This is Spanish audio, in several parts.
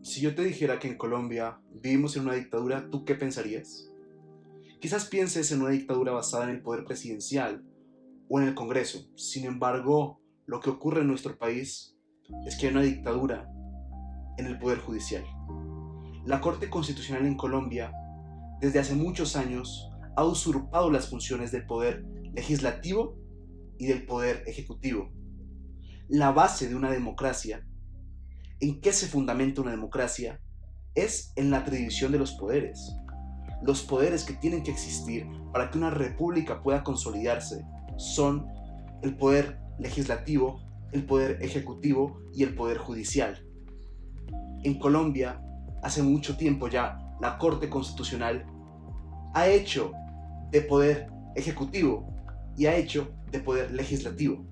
Si yo te dijera que en Colombia vivimos en una dictadura, ¿tú qué pensarías? Quizás pienses en una dictadura basada en el poder presidencial o en el Congreso. Sin embargo, lo que ocurre en nuestro país es que hay una dictadura en el poder judicial. La Corte Constitucional en Colombia, desde hace muchos años, ha usurpado las funciones del poder legislativo y del poder ejecutivo. La base de una democracia, ¿en qué se fundamenta una democracia? Es en la tradición de los poderes. Los poderes que tienen que existir para que una república pueda consolidarse son el poder legislativo, el poder ejecutivo y el poder judicial. En Colombia, hace mucho tiempo ya, la Corte Constitucional ha hecho de poder ejecutivo y ha hecho de poder legislativo.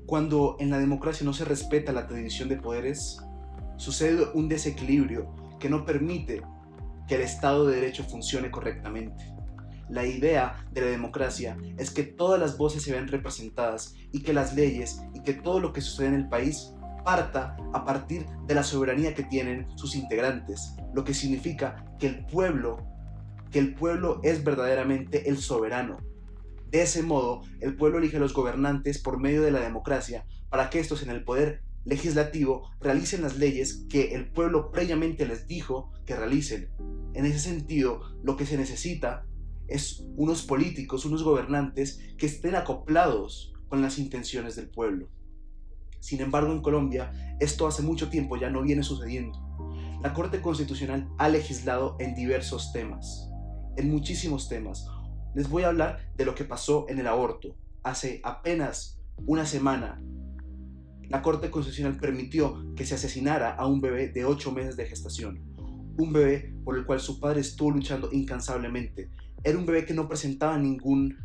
Cuando en la democracia no se respeta la tradición de poderes, sucede un desequilibrio que no permite que el Estado de Derecho funcione correctamente. La idea de la democracia es que todas las voces se vean representadas y que las leyes y que todo lo que sucede en el país parta a partir de la soberanía que tienen sus integrantes, lo que significa que el pueblo es verdaderamente el soberano. De ese modo, el pueblo elige a los gobernantes por medio de la democracia para que estos en el poder legislativo realicen las leyes que el pueblo previamente les dijo que realicen. En ese sentido, lo que se necesita es unos políticos, unos gobernantes que estén acoplados con las intenciones del pueblo. Sin embargo, en Colombia, esto hace mucho tiempo ya no viene sucediendo. La Corte Constitucional ha legislado en diversos temas, en muchísimos temas. Les voy a hablar de lo que pasó en el aborto. Hace apenas una semana, la Corte Constitucional permitió que se asesinara a un bebé de 8 meses de gestación. Un bebé por el cual su padre estuvo luchando incansablemente. Era un bebé que no presentaba ningún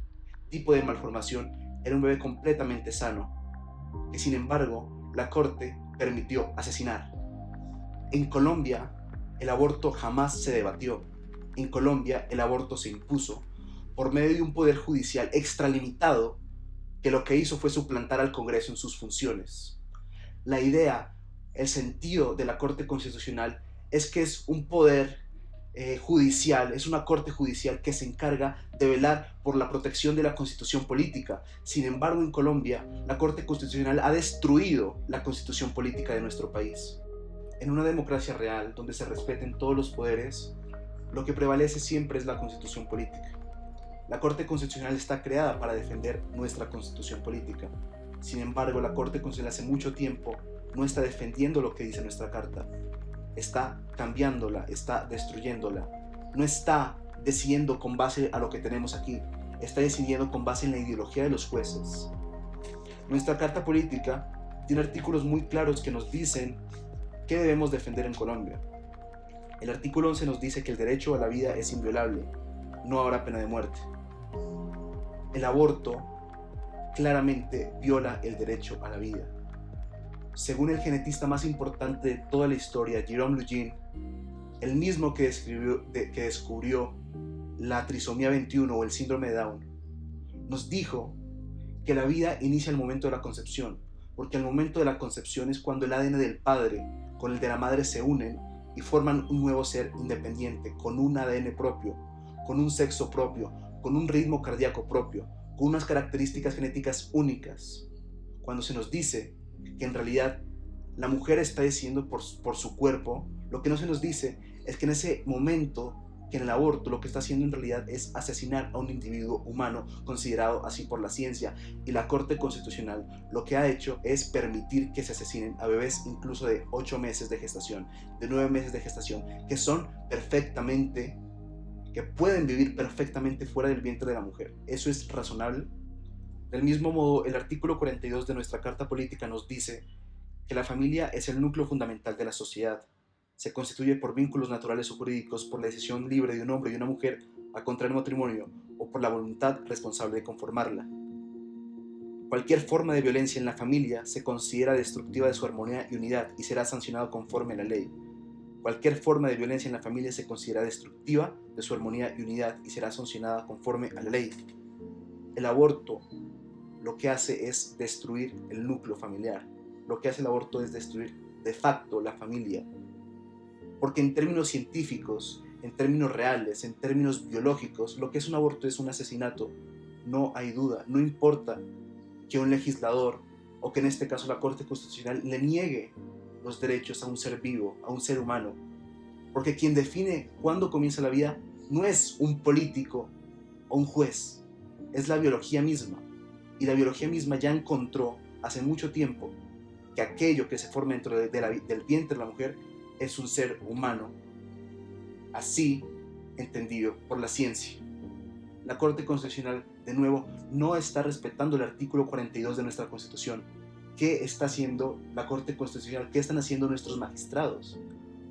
tipo de malformación. Era un bebé completamente sano, que sin embargo la Corte permitió asesinar. En Colombia, el aborto jamás se debatió. En Colombia, el aborto se impuso por medio de un poder judicial extralimitado que lo que hizo fue suplantar al Congreso en sus funciones. La idea, el sentido de la Corte Constitucional es que es un poder judicial, es una corte judicial que se encarga de velar por la protección de la constitución política. Sin embargo, en Colombia, la Corte Constitucional ha destruido la constitución política de nuestro país. En una democracia real, donde se respeten todos los poderes, lo que prevalece siempre es la constitución política. La Corte Constitucional está creada para defender nuestra constitución política. Sin embargo, la Corte Constitucional hace mucho tiempo no está defendiendo lo que dice nuestra Carta. Está cambiándola, está destruyéndola. No está decidiendo con base a lo que tenemos aquí. Está decidiendo con base en la ideología de los jueces. Nuestra Carta Política tiene artículos muy claros que nos dicen qué debemos defender en Colombia. El artículo 11 nos dice que el derecho a la vida es inviolable. No habrá pena de muerte. El aborto claramente viola el derecho a la vida. Según el genetista más importante de toda la historia, Jerome Lugin, el mismo que descubrió la trisomía 21 o el síndrome de Down, nos dijo que la vida inicia al momento de la concepción, porque al momento de la concepción es cuando el ADN del padre con el de la madre se unen y forman un nuevo ser independiente, con un ADN propio, con un sexo propio, con un ritmo cardíaco propio, con unas características genéticas únicas. Cuando se nos dice que en realidad la mujer está decidiendo por su cuerpo, lo que no se nos dice es que en ese momento, que en el aborto lo que está haciendo en realidad es asesinar a un individuo humano considerado así por la ciencia, y la Corte Constitucional lo que ha hecho es permitir que se asesinen a bebés incluso de 8 meses de gestación, de 9 meses de gestación, que pueden vivir perfectamente fuera del vientre de la mujer. ¿Eso es razonable? Del mismo modo, el artículo 42 de nuestra Carta Política nos dice que la familia es el núcleo fundamental de la sociedad. Se constituye por vínculos naturales o jurídicos, por la decisión libre de un hombre y una mujer a contraer matrimonio o por la voluntad responsable de conformarla. Cualquier forma de violencia en la familia se considera destructiva de su armonía y unidad y será sancionado conforme a la ley. Cualquier forma de violencia en la familia se considera destructiva de su armonía y unidad y será sancionada conforme a la ley. El aborto lo que hace es destruir el núcleo familiar. Lo que hace el aborto es destruir de facto la familia. Porque en términos científicos, en términos reales, en términos biológicos, lo que es un aborto es un asesinato. No hay duda, no importa que un legislador, o que en este caso la Corte Constitucional, le niegue los derechos a un ser vivo, a un ser humano. Porque quien define cuándo comienza la vida no es un político o un juez, es la biología misma. Y la biología misma ya encontró hace mucho tiempo que aquello que se forma dentro del vientre de la mujer es un ser humano, así entendido por la ciencia. La Corte Constitucional, de nuevo, no está respetando el artículo 42 de nuestra Constitución. ¿Qué está haciendo la Corte Constitucional? ¿Qué están haciendo nuestros magistrados?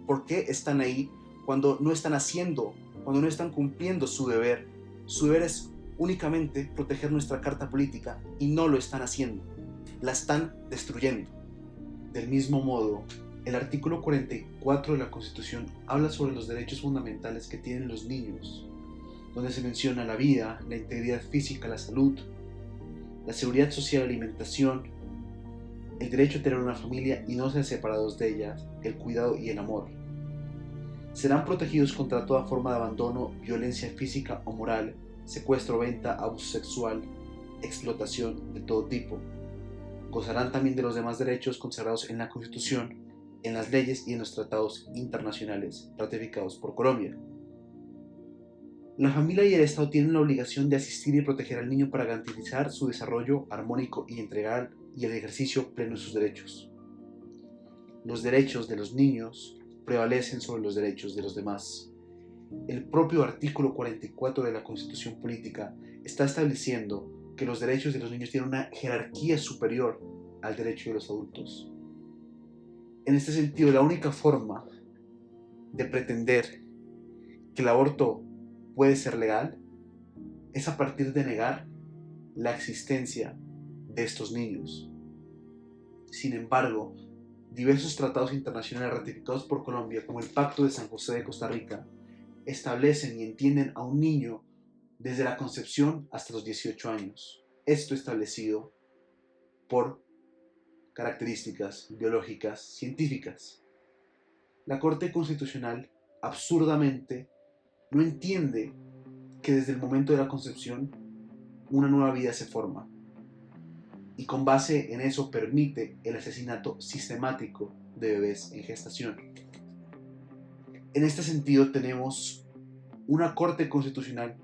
¿Por qué están ahí cuando no están haciendo, cuando no están cumpliendo su deber? Su deber es únicamente proteger nuestra carta política y no lo están haciendo. La están destruyendo. Del mismo modo, el artículo 44 de la Constitución habla sobre los derechos fundamentales que tienen los niños, donde se menciona la vida, la integridad física, la salud, la seguridad social, la alimentación, el derecho a tener una familia y no ser separados de ella, el cuidado y el amor. Serán protegidos contra toda forma de abandono, violencia física o moral, secuestro, venta, abuso sexual, explotación de todo tipo. Gozarán también de los demás derechos consagrados en la Constitución, en las leyes y en los tratados internacionales ratificados por Colombia. La familia y el Estado tienen la obligación de asistir y proteger al niño para garantizar su desarrollo armónico y entregar y el ejercicio pleno de sus derechos. Los derechos de los niños prevalecen sobre los derechos de los demás. El propio artículo 44 de la Constitución Política está estableciendo que los derechos de los niños tienen una jerarquía superior al derecho de los adultos. En este sentido, la única forma de pretender que el aborto puede ser legal es a partir de negar la existencia de estos niños. Sin embargo, diversos tratados internacionales ratificados por Colombia, como el Pacto de San José de Costa Rica, establecen y entienden a un niño desde la concepción hasta los 18 años. Esto establecido por características biológicas científicas. La Corte Constitucional, absurdamente, no entiende que desde el momento de la concepción una nueva vida se forma y con base en eso permite el asesinato sistemático de bebés en gestación. En este sentido tenemos una Corte Constitucional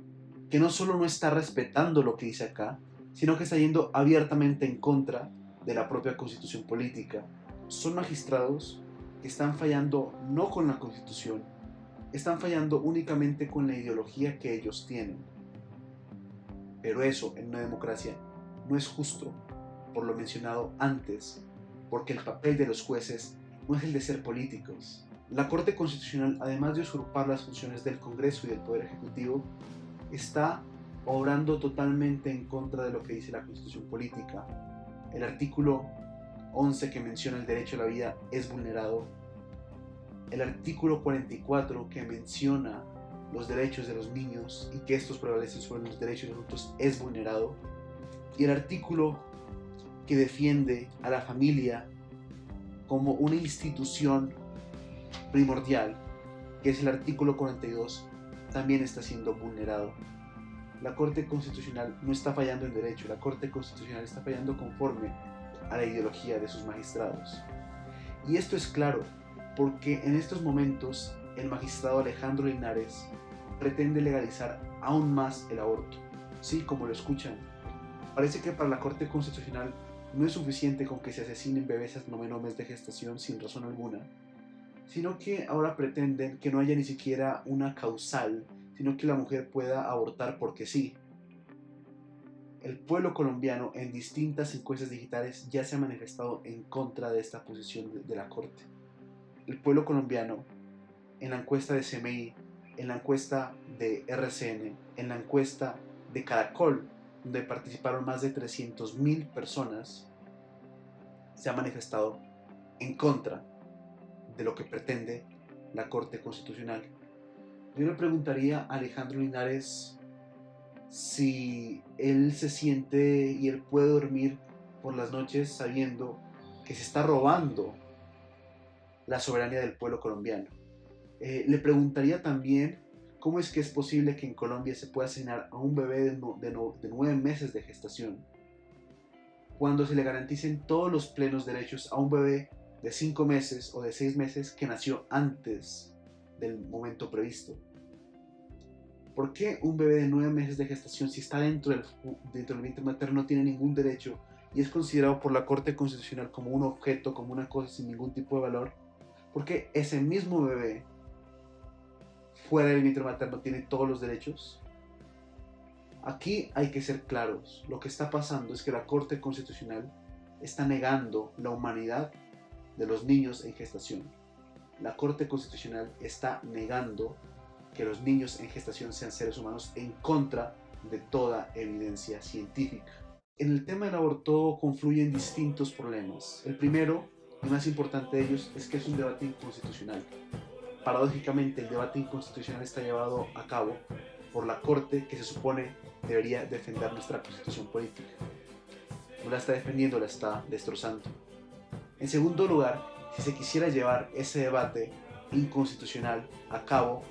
que no solo no está respetando lo que dice acá, sino que está yendo abiertamente en contra de la propia Constitución política. Son magistrados que están fallando no con la Constitución, están fallando únicamente con la ideología que ellos tienen. Pero eso en una democracia no es justo, por lo mencionado antes, porque el papel de los jueces no es el de ser políticos. La Corte Constitucional, además de usurpar las funciones del Congreso y del Poder Ejecutivo, está obrando totalmente en contra de lo que dice la Constitución política. El artículo 11 que menciona el derecho a la vida es vulnerado. El artículo 44 que menciona los derechos de los niños y que estos prevalecen sobre los derechos de los adultos es vulnerado. Y el artículo que defiende a la familia como una institución primordial, que es el artículo 42, también está siendo vulnerado. La Corte Constitucional no está fallando en derecho, la Corte Constitucional está fallando conforme a la ideología de sus magistrados. Y esto es claro, porque en estos momentos el magistrado Alejandro Linares pretende legalizar aún más el aborto. Sí, como lo escuchan, parece que para la Corte Constitucional no es suficiente con que se asesinen bebés hasta el noveno mes de gestación sin razón alguna, sino que ahora pretenden que no haya ni siquiera una causal, sino que la mujer pueda abortar porque sí. El pueblo colombiano en distintas encuestas digitales ya se ha manifestado en contra de esta posición de la Corte. El pueblo colombiano, en la encuesta de CMI, en la encuesta de RCN, en la encuesta de Caracol, donde participaron más de 300.000 personas, se ha manifestado en contra de lo que pretende la Corte Constitucional. Yo le preguntaría a Alejandro Linares si él se siente y él puede dormir por las noches sabiendo que se está robando la soberanía del pueblo colombiano. Le preguntaría también cómo es que es posible que en Colombia se pueda asesinar a un bebé de 9 meses de gestación cuando se le garanticen todos los plenos derechos a un bebé de 5 meses o de 6 meses que nació antes del momento previsto. ¿Por qué un bebé de 9 meses de gestación, si está dentro del vientre materno, no tiene ningún derecho y es considerado por la Corte Constitucional como un objeto, como una cosa sin ningún tipo de valor? ¿Por qué ese mismo bebé fuera del vientre materno tiene todos los derechos? Aquí hay que ser claros. Lo que está pasando es que la Corte Constitucional está negando la humanidad de los niños en gestación. La Corte Constitucional está negando que los niños en gestación sean seres humanos en contra de toda evidencia científica. En el tema del aborto confluyen distintos problemas. El primero y más importante de ellos es que es un debate inconstitucional. Paradójicamente, el debate inconstitucional está llevado a cabo por la Corte, que se supone debería defender nuestra constitución política. No la está defendiendo, la está destrozando. En segundo lugar, si se quisiera llevar ese debate inconstitucional a cabo,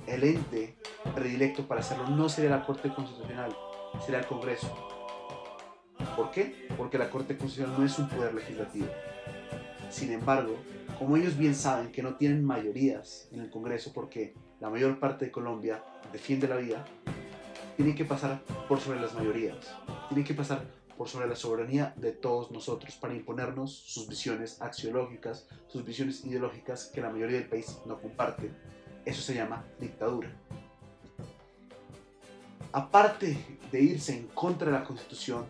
el ente predilecto para hacerlo no sería la Corte Constitucional, sería el Congreso. ¿Por qué? Porque la Corte Constitucional no es un poder legislativo. Sin embargo, como ellos bien saben que no tienen mayorías en el Congreso porque la mayor parte de Colombia defiende la vida, tienen que pasar por sobre las mayorías, tienen que pasar por sobre la soberanía de todos nosotros para imponernos sus visiones axiológicas, sus visiones ideológicas que la mayoría del país no comparte. Eso se llama dictadura. Aparte de irse en contra de la Constitución,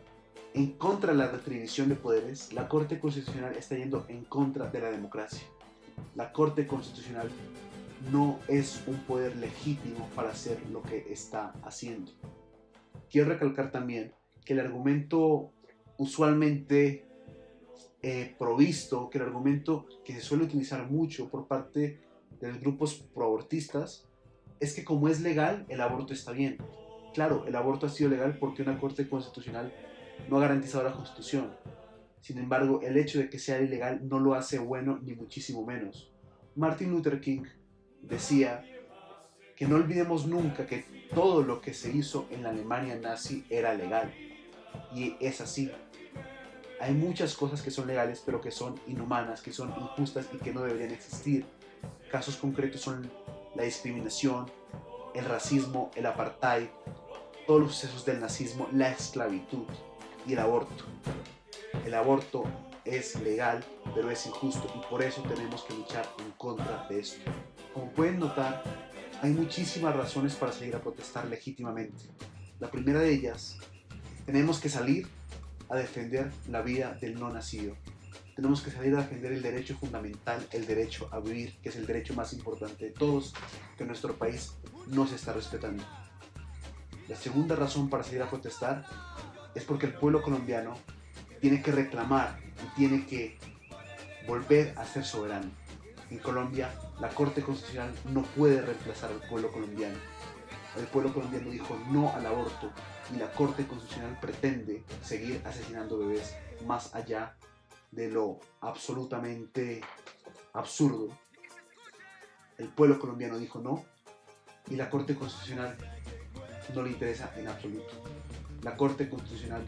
en contra de la retribución de poderes, la Corte Constitucional está yendo en contra de la democracia. La Corte Constitucional no es un poder legítimo para hacer lo que está haciendo. Quiero recalcar también que el argumento usualmente provisto, que el argumento que se suele utilizar mucho por parte de los grupos proabortistas, es que como es legal, el aborto está bien. Claro, el aborto ha sido legal porque una Corte Constitucional no ha garantizado la Constitución. Sin embargo, el hecho de que sea ilegal no lo hace bueno ni muchísimo menos. Martin Luther King decía que no olvidemos nunca que todo lo que se hizo en la Alemania nazi era legal. Y es así. Hay muchas cosas que son legales, pero que son inhumanas, que son injustas y que no deberían existir. Casos concretos son la discriminación, el racismo, el apartheid, todos los sucesos del nazismo, la esclavitud y el aborto. El aborto es legal, pero es injusto y por eso tenemos que luchar en contra de esto. Como pueden notar, hay muchísimas razones para salir a protestar legítimamente. La primera de ellas, tenemos que salir a defender la vida del no nacido. Tenemos que salir a defender el derecho fundamental, el derecho a vivir, que es el derecho más importante de todos, que en nuestro país no se está respetando. La segunda razón para salir a protestar es porque el pueblo colombiano tiene que reclamar y tiene que volver a ser soberano. En Colombia, la Corte Constitucional no puede reemplazar al pueblo colombiano. El pueblo colombiano dijo no al aborto y la Corte Constitucional pretende seguir asesinando bebés más allá de lo absolutamente absurdo. El pueblo colombiano dijo no y la Corte Constitucional no le interesa en absoluto. La Corte Constitucional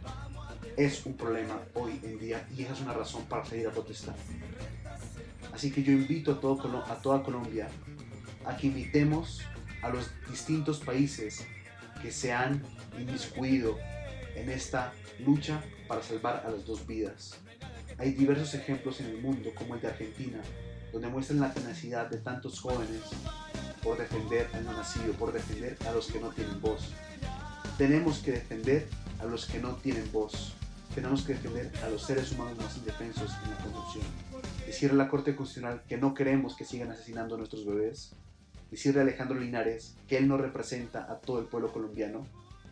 es un problema hoy en día y esa es una razón para salir a protestar. Así que yo invito a toda Colombia a que invitemos a los distintos países que se han inmiscuido en esta lucha para salvar a las dos vidas. Hay diversos ejemplos en el mundo, como el de Argentina, donde muestran la tenacidad de tantos jóvenes por defender al no nacido, por defender a los que no tienen voz. Tenemos que defender a los que no tienen voz. Tenemos que defender a los seres humanos más indefensos en la conducción. Decirle a la Corte Constitucional que no queremos que sigan asesinando a nuestros bebés. Decirle a Alejandro Linares que él no representa a todo el pueblo colombiano.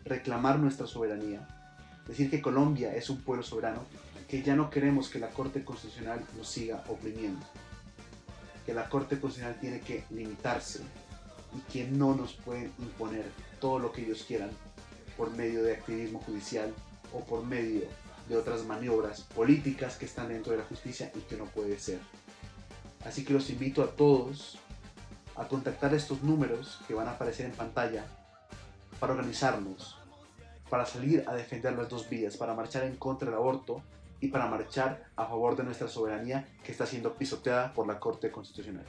Reclamar nuestra soberanía. Decir que Colombia es un pueblo soberano, que ya no queremos que la Corte Constitucional nos siga oprimiendo. Que la Corte Constitucional tiene que limitarse y que no nos pueden imponer todo lo que ellos quieran por medio de activismo judicial o por medio de otras maniobras políticas que están dentro de la justicia y que no puede ser. Así que los invito a todos a contactar estos números que van a aparecer en pantalla para organizarnos, para salir a defender las dos vías, para marchar en contra del aborto y para marchar a favor de nuestra soberanía que está siendo pisoteada por la Corte Constitucional.